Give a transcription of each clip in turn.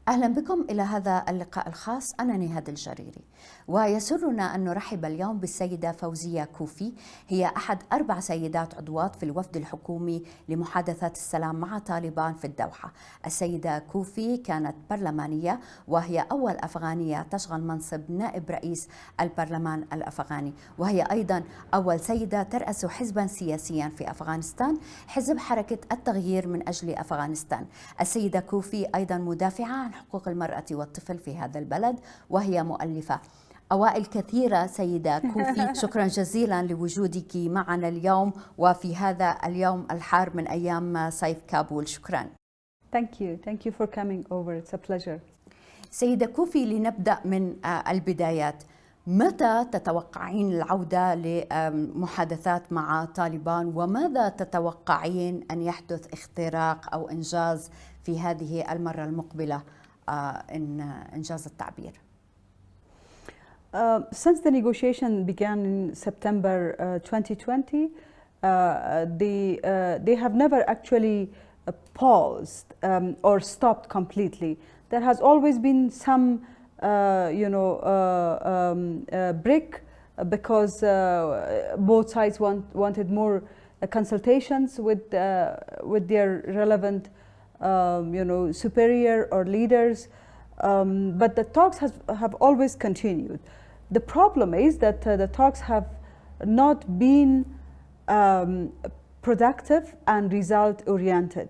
أهلا بكم إلى هذا اللقاء الخاص. أنا نهاد الجريري، ويسرنا أن نرحب اليوم بالسيدة فوزية كوفي. هي أحد 4 سيدات عضوات في الوفد الحكومي لمحادثات السلام مع طالبان في الدوحة. السيدة كوفي كانت برلمانية، وهي أول أفغانية تشغل منصب نائب رئيس البرلمان الأفغاني، وهي أيضا أول سيدة ترأس حزبا سياسيا في أفغانستان، حزب حركة التغيير من أجل أفغانستان. السيدة كوفي أيضا مدافعة عن حقوق المرأة والطفل في هذا البلد، وهي مؤلفة أوائل كثيرة. سيدة كوفي، شكرا جزيلا لوجودك معنا اليوم وفي هذا اليوم الحار من أيام صيف كابول. شكرا. Thank you for coming over. It's a pleasure. سيدة كوفي، لنبدأ من البدايات. متى تتوقعين العودة لمحادثات مع طالبان، وماذا تتوقعين أن يحدث اختراق أو إنجاز في هذه المرة المقبلة، إنجاز التعبير؟ Since the negotiation began in September 2020, they have never actually paused or stopped completely. There has always been some break because both sides wanted more consultations with their relevant superior or leaders, but the talks have always continued. The problem is that the talks have not been productive and result oriented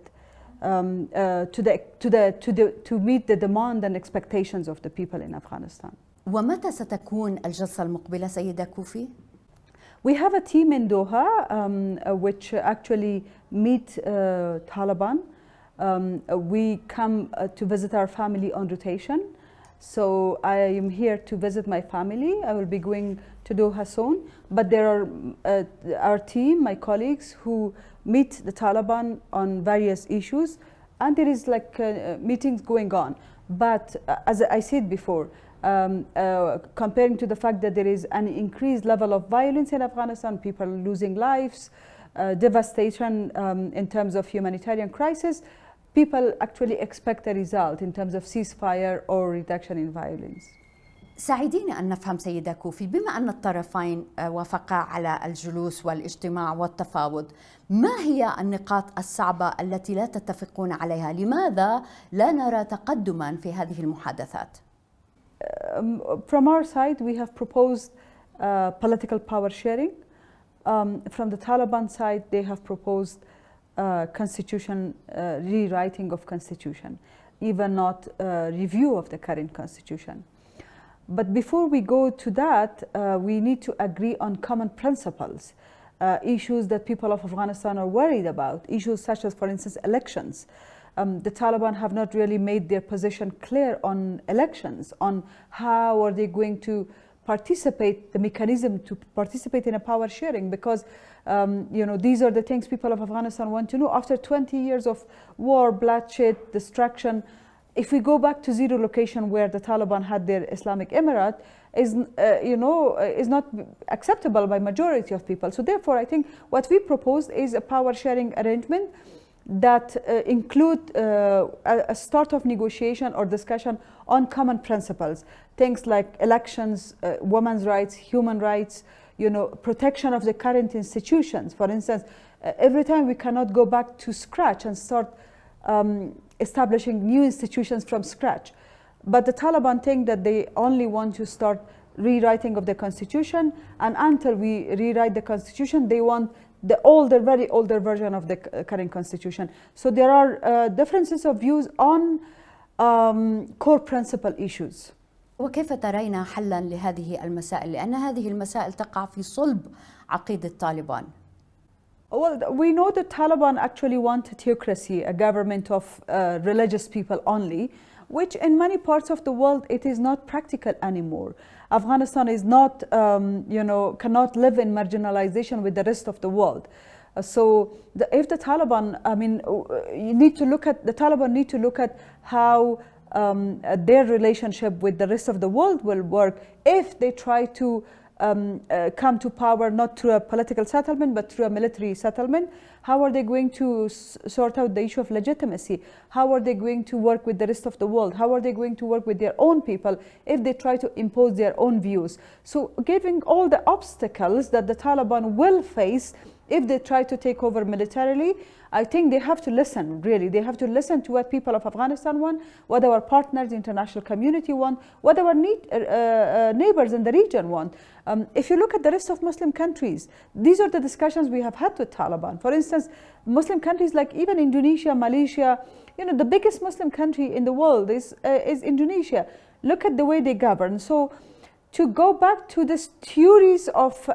to meet the demand and expectations of the people in Afghanistan. ومتى ستكون الجلسة المقبلة سيدة كوفي؟ We have a team in Doha which actually meet Taliban. We come to visit our family on rotation. So I am here to visit my family. I will be going to Doha soon. But there are our team, my colleagues, who meet the Taliban on various issues. And there is meetings going on. But as I said before, comparing to the fact that there is an increased level of violence in Afghanistan, people losing lives, devastation in terms of humanitarian crisis, people actually expect a result in terms of ceasefire or reduction in violence. ساعديني أن نفهم سيدة كوفي، بما أن الطرفين وافقا على الجلوس والاجتماع والتفاوض، ما هي النقاط الصعبة التي لا تتفقون عليها؟ لماذا لا نرى تقدما في هذه المحادثات؟ From our side, we have proposed political power sharing. From the Taliban side, they have proposed constitution, rewriting of constitution, even not review of the current constitution. But before we go to that, we need to agree on common principles, issues that people of Afghanistan are worried about, issues such as, for instance, elections. The Taliban have not really made their position clear on elections, on how are they going to participate, the mechanism to participate in a power sharing, because these are the things people of Afghanistan want to know. After 20 years of war, bloodshed, destruction, if we go back to zero location where the Taliban had their Islamic Emirate, is not acceptable by majority of people. So therefore, I think what we proposed is a power sharing arrangement that include a start of negotiation or discussion on common principles, things like elections, women's rights, human rights, protection of the current institutions. For instance, every time we cannot go back to scratch and start establishing new institutions from scratch. But the Taliban think that they only want to start rewriting of the constitution, and until we rewrite the constitution, they want the older, very older version of the current constitution. So there are differences of views on core principle issues. وكيف ترين حلا لهذه المسائل؟ لأن هذه المسائل تقع في صلب عقيدة طالبان. Well, we know that Taliban actually want a theocracy, a government of religious people only, which in many parts of the world it is not practical anymore. Afghanistan is not, cannot live in marginalization with the rest of the world. So if the Taliban, the Taliban need to look at how their relationship with the rest of the world will work if they try to come to power not through a political settlement but through a military settlement? How are they going to sort out the issue of legitimacy? How are they going to work with the rest of the world? How are they going to work with their own people if they try to impose their own views? So giving all the obstacles that the Taliban will face if they try to take over militarily, I think they have to listen, really. They have to listen to what people of Afghanistan want, what our partners, the international community want, what our neighbors in the region want. If you look at the rest of Muslim countries, these are the discussions we have had with Taliban. For instance, Muslim countries like even Indonesia, Malaysia, you know, the biggest Muslim country in the world is Indonesia. Look at the way they govern. So to go back to this theories of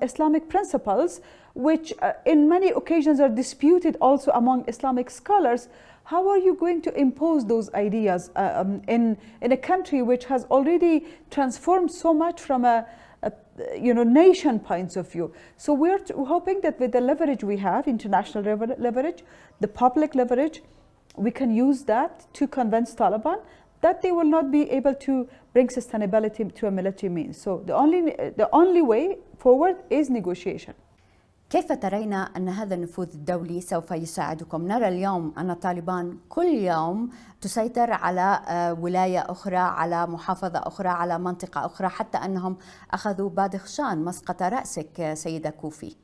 Islamic principles, which in many occasions are disputed also among Islamic scholars, how are you going to impose those ideas in a country which has already transformed so much from a nation points of view? So we're hoping that with the leverage we have, international leverage, the public leverage, we can use that to convince Taliban that they will not be able to bring sustainability to a military means. So the only way forward is negotiation. كيف ترين أن هذا النفوذ الدولي سوف يساعدكم؟ نرى اليوم أن طالبان كل يوم تسيطر على ولاية أخرى، على محافظة أخرى، على منطقة أخرى، حتى أنهم أخذوا بادخشان مسقط رأسك سيدة كوفي.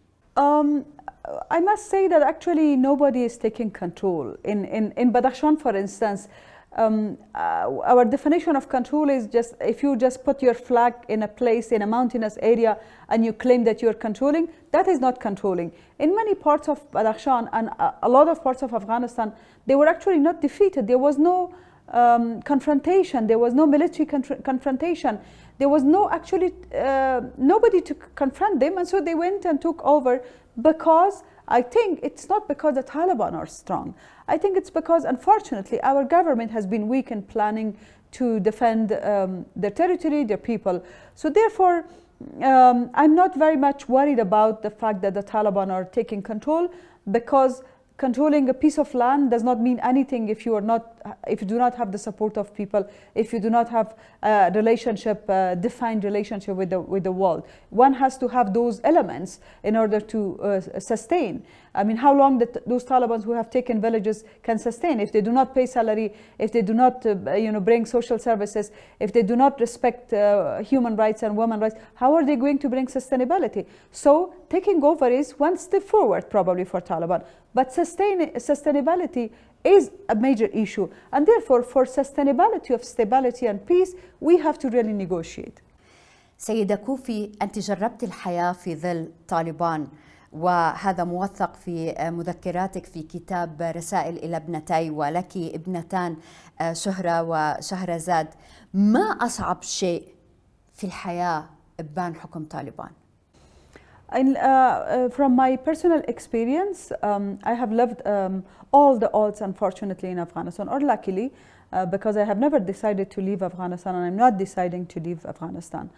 I must say that actually nobody is taking control. In Badakhshan, for instance, our definition of control is just if you just put your flag in a place, in a mountainous area, and you claim that you're controlling, that is not controlling. In many parts of Badakhshan and a lot of parts of Afghanistan, they were actually not defeated. There was no confrontation, there was no military confrontation, there was no actually nobody to confront them, and so they went and took over. Because I think it's not because the Taliban are strong. I think it's because, unfortunately, our government has been weak in planning to defend their territory, their people. So therefore, I'm not very much worried about the fact that the Taliban are taking control, because controlling a piece of land does not mean anything if you do not have the support of people, if you do not have a relationship, defined relationship with the world. One has to have those elements in order to sustain. I mean, how long those Taliban who have taken villages can sustain if they do not pay salary, if they do not bring social services, if they do not respect human rights and women's rights? How are they going to bring sustainability? So taking over is one step forward probably for Taliban, but sustainability is a major issue, and therefore for sustainability of stability and peace we have to really negotiate. سيدة كوفي، أنت جربت الحياة في ظل طالبان، وهذا موثق في مذكراتك في كتاب رسائل إلى ابنتي، ولك ابنتان شهرة وشهرزاد. ما أصعب شيء في الحياة إبان حكم طالبان؟ From my personal experience, I have lived all the odds, unfortunately, in Afghanistan, or luckily, because I have never decided to leave Afghanistan, and I'm not deciding to leave Afghanistan.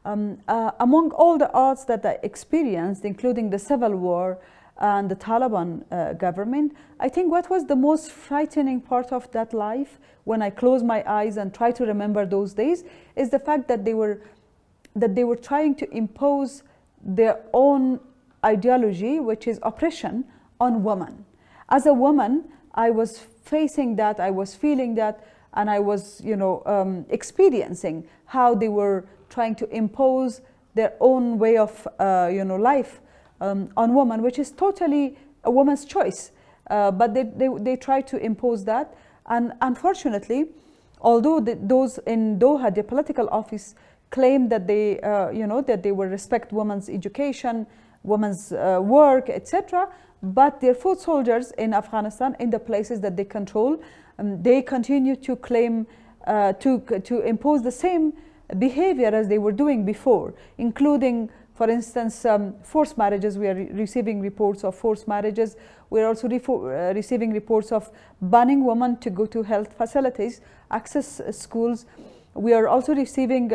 Among all the odds that I experienced, including the civil war and the Taliban government, I think what was the most frightening part of that life, when I close my eyes and try to remember those days, is the fact that they were trying to impose their own ideology, which is oppression, on women. As a woman, I was facing that, I was feeling that, and I was, experiencing how they were trying to impose their own way of, life on women, which is totally a woman's choice. But they try to impose that, and unfortunately, although those in Doha, the political office, claim that they, that they will respect women's education, women's work, etc. But their foot soldiers in Afghanistan, in the places that they control, they continue to claim to impose the same behavior as they were doing before, including, for instance, forced marriages. We are receiving reports of forced marriages. We are also receiving reports of banning women to go to health facilities, access schools. We are also receiving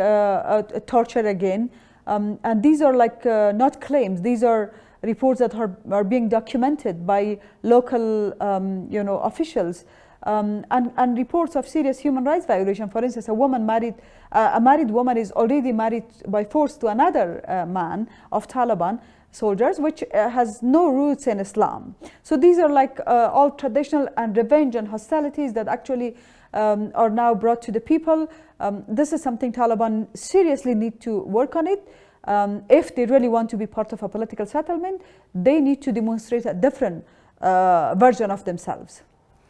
torture again, and these are like not claims. These are reports that are being documented by local, officials. and reports of serious human rights violation. For instance, a married woman is already married by force to another man of Taliban soldiers, which has no roots in Islam. So these are like all traditional and revenge and hostilities that actually are now brought to the people. This is something Taliban seriously need to work on it. If they really want to be part of a political settlement, they need to demonstrate a different version of themselves.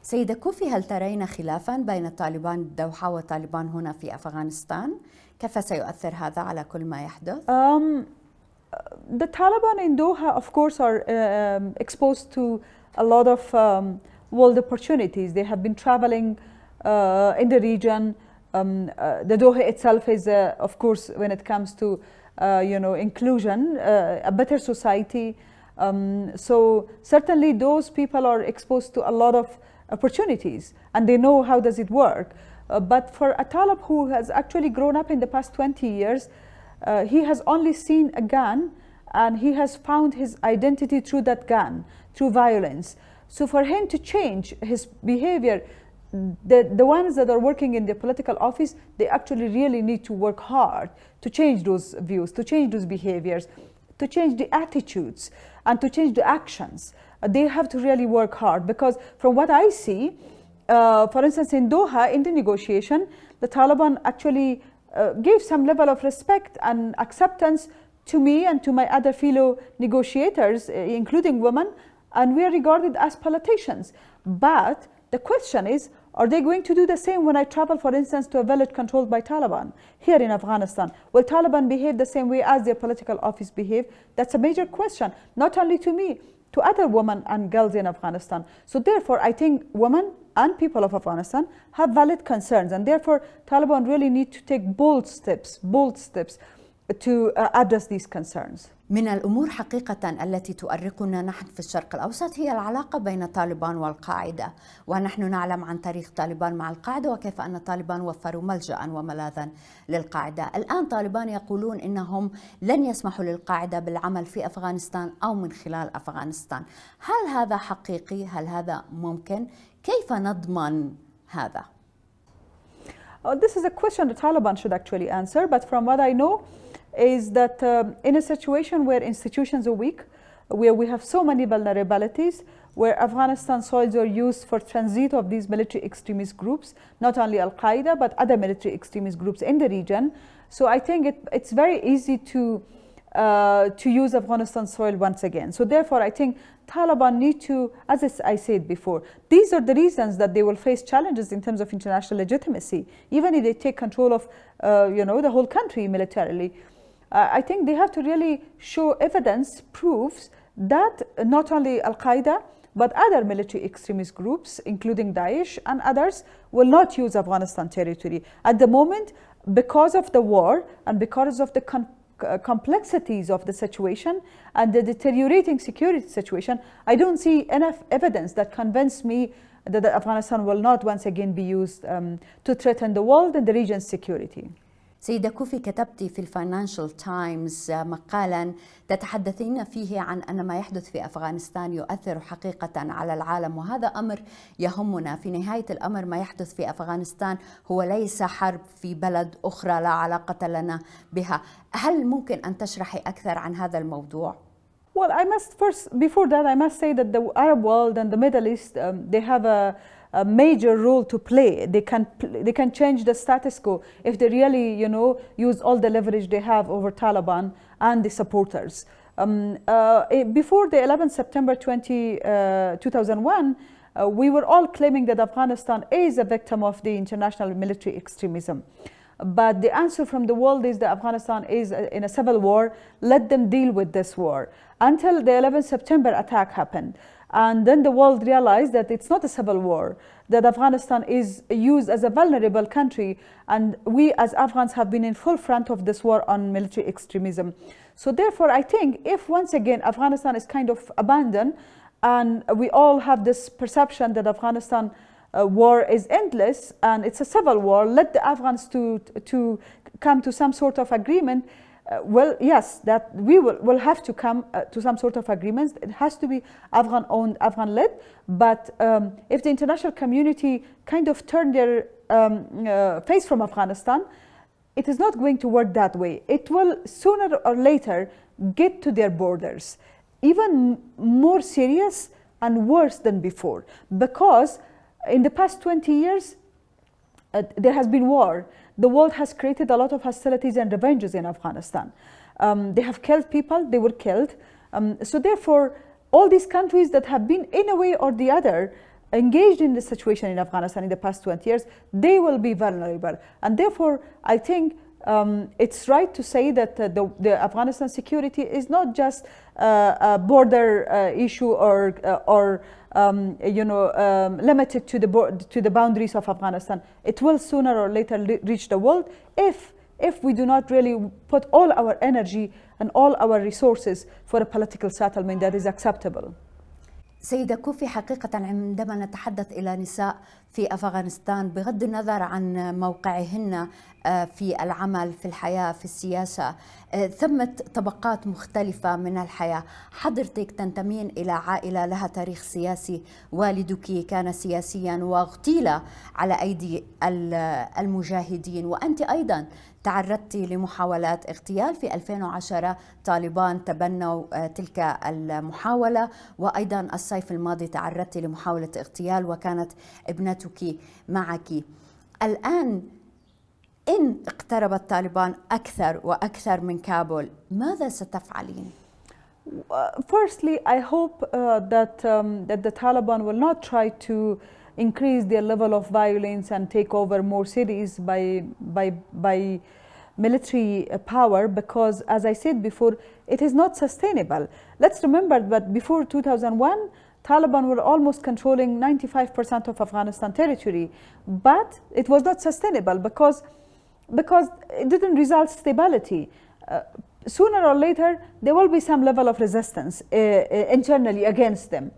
سيدة كوفي، هل ترين خلافا بين طالبان الدوحة وطالبان هنا في أفغانستان؟ كيف سيؤثر هذا على كل ما يحدث؟ The Taliban in Doha, of course, are exposed to a lot of world opportunities. They have been traveling in the region. The Doha itself is, of course, when it comes to inclusion, a better society. So certainly those people are exposed to a lot of opportunities, and they know how does it work. But for a Talib who has actually grown up in the past 20 years, he has only seen a gun, and he has found his identity through that gun, through violence. So for him to change his behavior, the ones that are working in the political office, they actually really need to work hard to change those views, to change those behaviors, to change the attitudes, and to change the actions. They have to really work hard, because from what I see, for instance, in Doha, in the negotiation, the Taliban actually gave some level of respect and acceptance to me and to my other fellow negotiators, including women, and we are regarded as politicians. But the question is, are they going to do the same when I travel, for instance, to a village controlled by Taliban here in Afghanistan? Will Taliban behave the same way as their political office behave? That's a major question, not only to me, to other women and girls in Afghanistan. So therefore, I think women and people of Afghanistan have valid concerns, and therefore Taliban really need to take bold steps to address these concerns. من الأمور حقيقة التي تؤرقنا نحن في الشرق الأوسط هي العلاقة بين طالبان والقاعدة، ونحن نعلم عن تاريخ طالبان مع القاعدة وكيف أن طالبان وفروا ملجأ وملاذا للقاعدة. الآن طالبان يقولون إنهم لن يسمحوا للقاعدة بالعمل في أفغانستان أو من خلال أفغانستان. هل هذا حقيقي؟ هل هذا ممكن؟ كيف نضمن هذا؟ This is a question the Taliban should actually answer, but from what I know is that in a situation where institutions are weak, where we have so many vulnerabilities, where Afghanistan soils are used for transit of these military extremist groups, not only Al-Qaeda, but other military extremist groups in the region. So I think it's very easy to use Afghanistan soil once again. So therefore, I think Taliban need to, as I said before, these are the reasons that they will face challenges in terms of international legitimacy, even if they take control of the whole country militarily. I think they have to really show evidence, proofs that not only Al-Qaeda, but other military extremist groups, including Daesh and others, will not use Afghanistan territory. At the moment, because of the war and because of the complexities of the situation and the deteriorating security situation, I don't see enough evidence that convince me that Afghanistan will not once again be used to threaten the world and the region's security. سيدة كوفي، كتبتي في الفاينانشال تايمز مقالا تتحدثين فيه عن أن ما يحدث في أفغانستان يؤثر حقيقة على العالم، وهذا أمر يهمنا. في نهاية الأمر ما يحدث في أفغانستان هو ليس حرب في بلد أخرى لا علاقة لنا بها. هل ممكن أن تشرحي أكثر عن هذا الموضوع؟ Well, I must first, before that, I must say that the Arab world and the Middle East, they have a major role to play. They can change the status quo if they really, use all the leverage they have over Taliban and the supporters. Before the 11th September 2001, we were all claiming that Afghanistan is a victim of the international military extremism. But the answer from the world is that Afghanistan is in a civil war. Let them deal with this war. Until the 11th September attack happened. And then the world realized that it's not a civil war, that Afghanistan is used as a vulnerable country, and we as Afghans have been in full front of this war on military extremism. So therefore, I think if once again Afghanistan is kind of abandoned, and we all have this perception that Afghanistan war is endless and it's a civil war, let the Afghans to come to some sort of agreement, well, yes, that we will have to come to some sort of agreements. It has to be Afghan-owned, Afghan-led. But if the international community kind of turn their face from Afghanistan, it is not going to work that way. It will sooner or later get to their borders, even more serious and worse than before. Because in the past 20 years, there has been war. The world has created a lot of hostilities and revenges in Afghanistan. They have killed people, they were killed. So therefore, all these countries that have been in a way or the other engaged in the situation in Afghanistan in the past 20 years, they will be vulnerable. And therefore, I think it's right to say that the Afghanistan security is not just a border issue or limited to the boundaries of Afghanistan. It will sooner or later reach the world if we do not really put all our energy and all our resources for a political settlement that is acceptable. سيدة كوفي، حقيقة عندما نتحدث إلى نساء في أفغانستان بغض النظر عن موقعهن في العمل، في الحياة، في السياسة، ثمة طبقات مختلفة من الحياة. حضرتك تنتمين إلى عائلة لها تاريخ سياسي، والدك كان سياسيا واغتيل على أيدي المجاهدين، وأنت أيضا تعرضت لمحاولات اغتيال. في 2010 طالبان تبنوا تلك المحاولة، وأيضا الصيف الماضي تعرضت لمحاولة اغتيال وكانت ابنتك معك. الآن إن اقترب طالبان أكثر وأكثر من كابول، ماذا ستفعلين؟ Firstly, I hope that the Taliban will not try to increase their level of violence and take over more cities by military power, because, as I said before, it is not sustainable. Let's remember that before 2001, Taliban were almost controlling 95% of Afghanistan territory, but it was not sustainable because it didn't result stability. Sooner or later, there will be some level of resistance internally against them.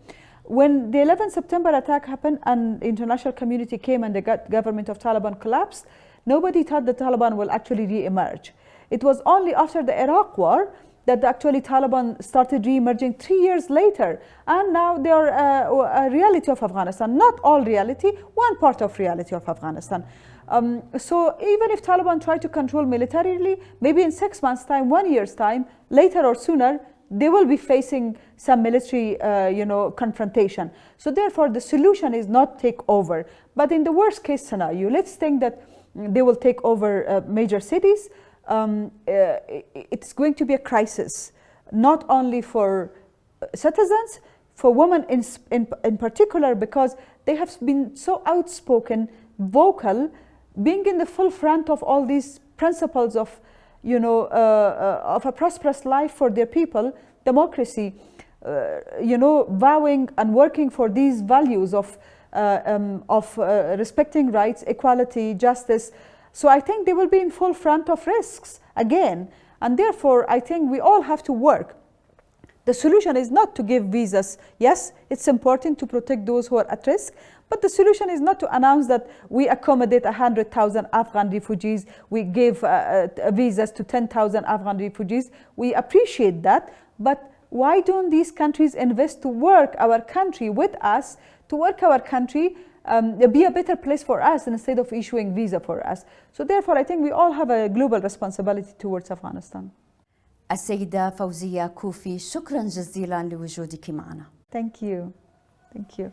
When the 11th September attack happened and the international community came and the government of Taliban collapsed, nobody thought the Taliban will actually re-emerge. It was only after the Iraq war that actually Taliban started re-emerging 3 years later. And now they are a reality of Afghanistan. Not all reality, one part of reality of Afghanistan. So even if Taliban try to control militarily, maybe in 6 months' time, 1 year's time, later or sooner, they will be facing some military confrontation. So therefore, the solution is not take over. But in the worst case scenario, let's think that they will take over major cities. It's going to be a crisis, not only for citizens, for women in particular, because they have been so outspoken, vocal, being in the full front of all these principles of of a prosperous life for their people, democracy, vowing and working for these values of respecting rights, equality, justice. So I think they will be in full front of risks again. And therefore, I think we all have to work. The solution is not to give visas. Yes, it's important to protect those who are at risk, but the solution is not to announce that we accommodate 100,000 Afghan refugees, we give visas to 10,000 Afghan refugees. We appreciate that, but why don't these countries invest to work our country with us, to work our country, be a better place for us instead of issuing visa for us? So therefore, I think we all have a global responsibility towards Afghanistan. السيدة فوزية كوفي، شكرا جزيلا لوجودك معنا. Thank you. Thank you.